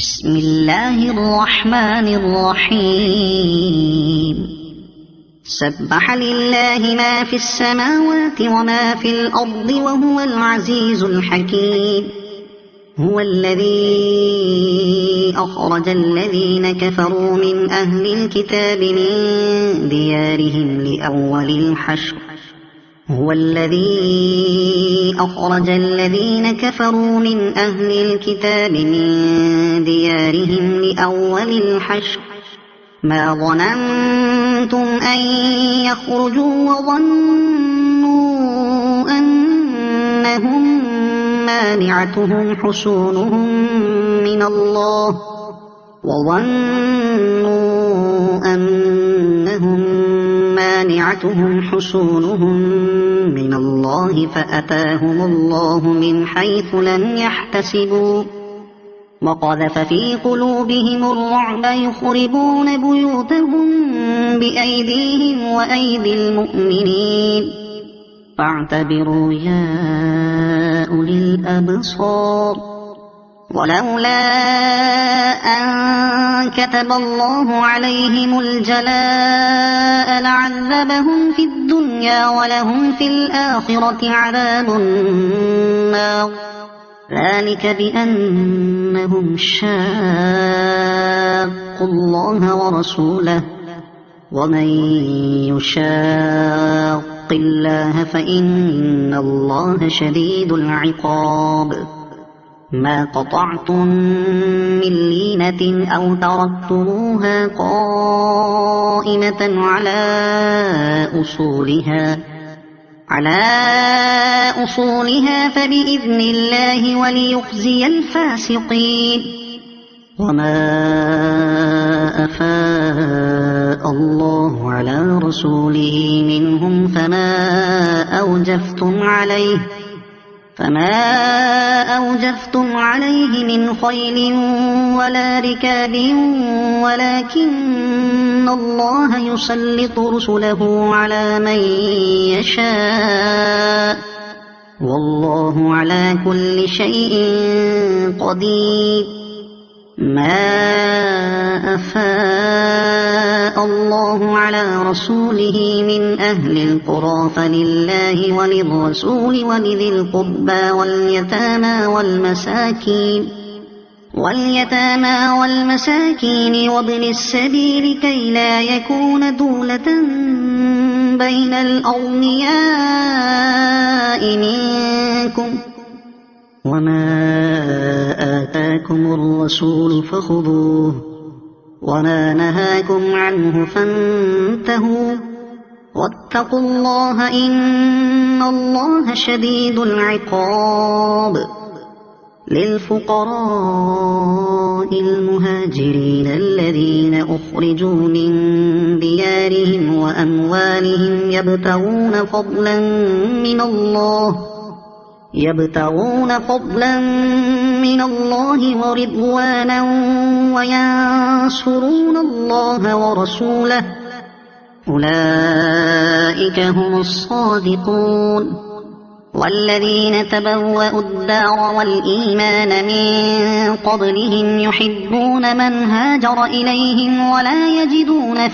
بسم الله الرحمن الرحيم سبح لله ما في السماوات وما في الأرض وهو العزيز الحكيم. هو الذي أخرج الذين كفروا من أهل الكتاب من ديارهم لأول الحشر هو الذي أخرج الذين كفروا من أهل الكتاب من ديارهم لأول الحشر ما ظننتم أن يخرجوا وظنوا أنهم مانعتهم حصونهم من الله فأتاهم الله من حيث لم يحتسبوا وقذف في قلوبهم الرعب يخربون بيوتهم بأيديهم وأيدي المؤمنين فاعتبروا يا أولي الأبصار. ولولا أن كتب الله عليهم الجلاء لعذبهم في الدنيا ولهم في الآخرة عذاب النار ذلك بأنهم شاقوا الله ورسوله ومن يشاق الله فإن الله شديد العقاب. ما قطعتم من لينة أو تركتموها قائمة على أصولها فبإذن الله وليخزي الفاسقين. وما أفاء الله على رسوله منهم فما أوجفتم عليه من خيل ولا ركاب ولكن الله يسلط رسله على من يشاء والله على كل شيء قدير. ما أفاء الله على رسوله من أهل القرى فلله وللرسول ولذي القربى واليتامى والمساكين وابن السبيل كي لا يكون دولة بين الأغنياء منكم. وما آتاكم الرسول فخذوه وما نهاكم عنه فانتهوا واتقوا الله إن الله شديد العقاب. للفقراء المهاجرين الذين أخرجوا من ديارهم وأموالهم يبتغون فضلا من الله ورضوانا وينصرون الله ورسوله أولئك هم الصادقون. والذين تبوأوا الدار والإيمان من قبلهم يحبون من هاجر إليهم ولا يجدون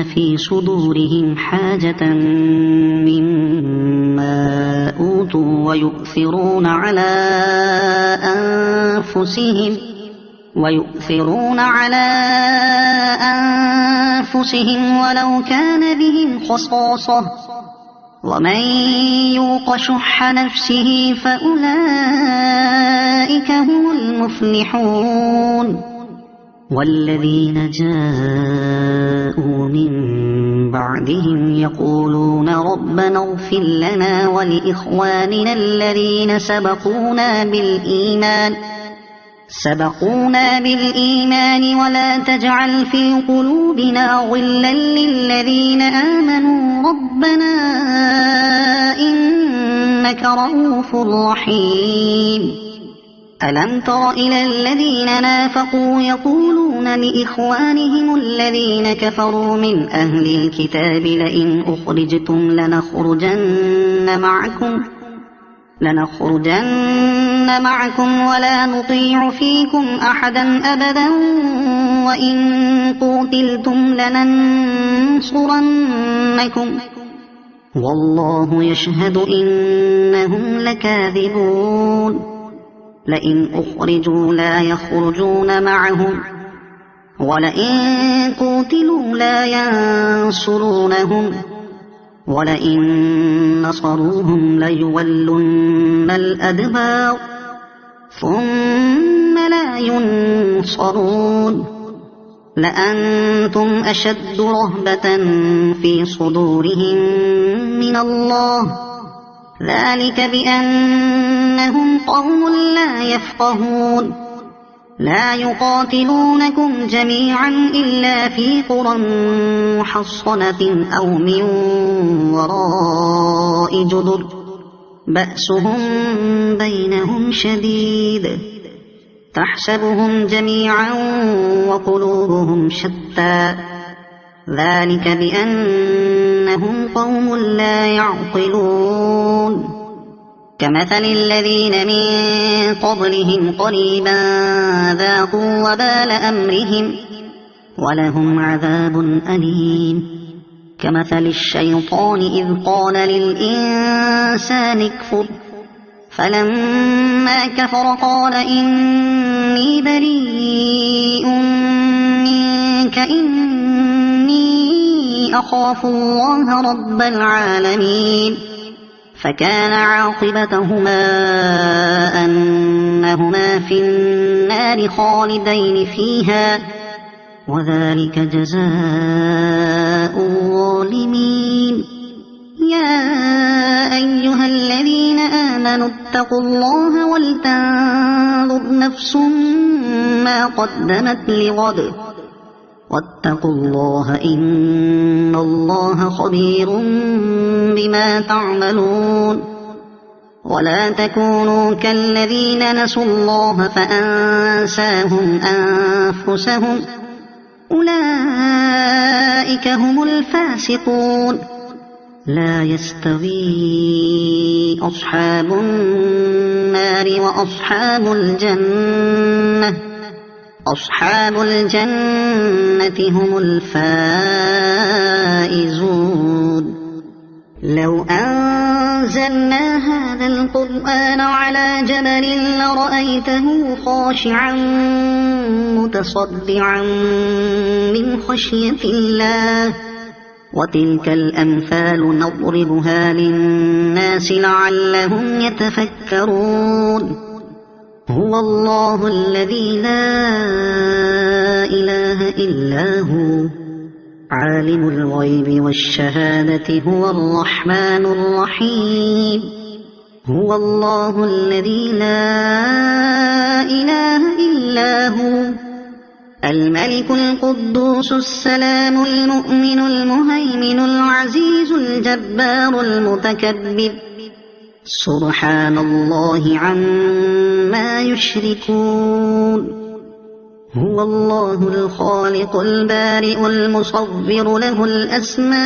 في صدورهم حاجة مما أوتوا ويؤثرون على أنفسهم ولو كان بهم خصاصة ومن يوق شح نفسه فأولئك هم المفلحون. والذين جاءوا من بعدهم يقولون ربنا اغفر لنا ولإخواننا الذين سبقونا بالإيمان ولا تجعل في قلوبنا غلا للذين آمنوا ربنا إنك رؤوف رحيم. ألم تر إلى الذين نافقوا يقولون لإخوانهم الذين كفروا من أهل الكتاب لئن أخرجتم لنخرجن معكم ولا نطيع فيكم أحدا أبدا وإن قوتلتم لننصرنكم والله يشهد إنهم لكاذبون لئن أخرجوا لا يخرجون معهم ولئن قوتلوا لا ينصرونهم ولئن نصروهم ليولن الأدبار ثم لا ينصرون لأنتم أشد رهبة في صدورهم من الله ذلك بأنهم قوم لا يفقهون لا يقاتلونكم جميعا إلا في قرى محصنة أو من وراء جدر بأسهم بينهم شديد تحسبهم جميعا وقلوبهم شتى ذلك بأنهم قوم لا يعقلون كمثل الذين من قبلهم قريبا ذاقوا وبال أمرهم ولهم عذاب أليم كمثل الشيطان إذ قال للإنسان اكفر فلما كفر قال إني بريء منك إني أخاف الله رب العالمين فكان عاقبتهما أنهما في النار خالدين فيها وذلك جزاء الظالمين يا أيها الذين آمنوا اتقوا الله ولتنظر نفس ما قدمت لغد واتقوا الله إن الله خبير بما تعملون ولا تكونوا كالذين نسوا الله فأنساهم أنفسهم أولئك هم الفاسقون لا يستوي أصحاب النار وأصحاب الجنة أصحاب الجنة هم الفائزون لو أنزلنا هذا القرآن على جبل لرأيته خاشعا متصدعا من خشية الله وتلك الأمثال نضربها للناس لعلهم يتفكرون هو الله الذي لا إله إلا هو عالم الغيب والشهادة هو الرحمن الرحيم هو الله الذي لا إله إلا هو الملك القدوس السلام المؤمن المهيمن العزيز الجبار المتكبر سبحان الله عما يشركون هو الله الخالق البارئ المصور له الأسماء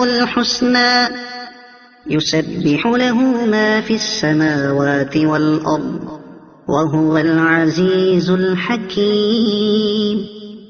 الحسنى يسبح له ما في السماوات والأرض وهو العزيز الحكيم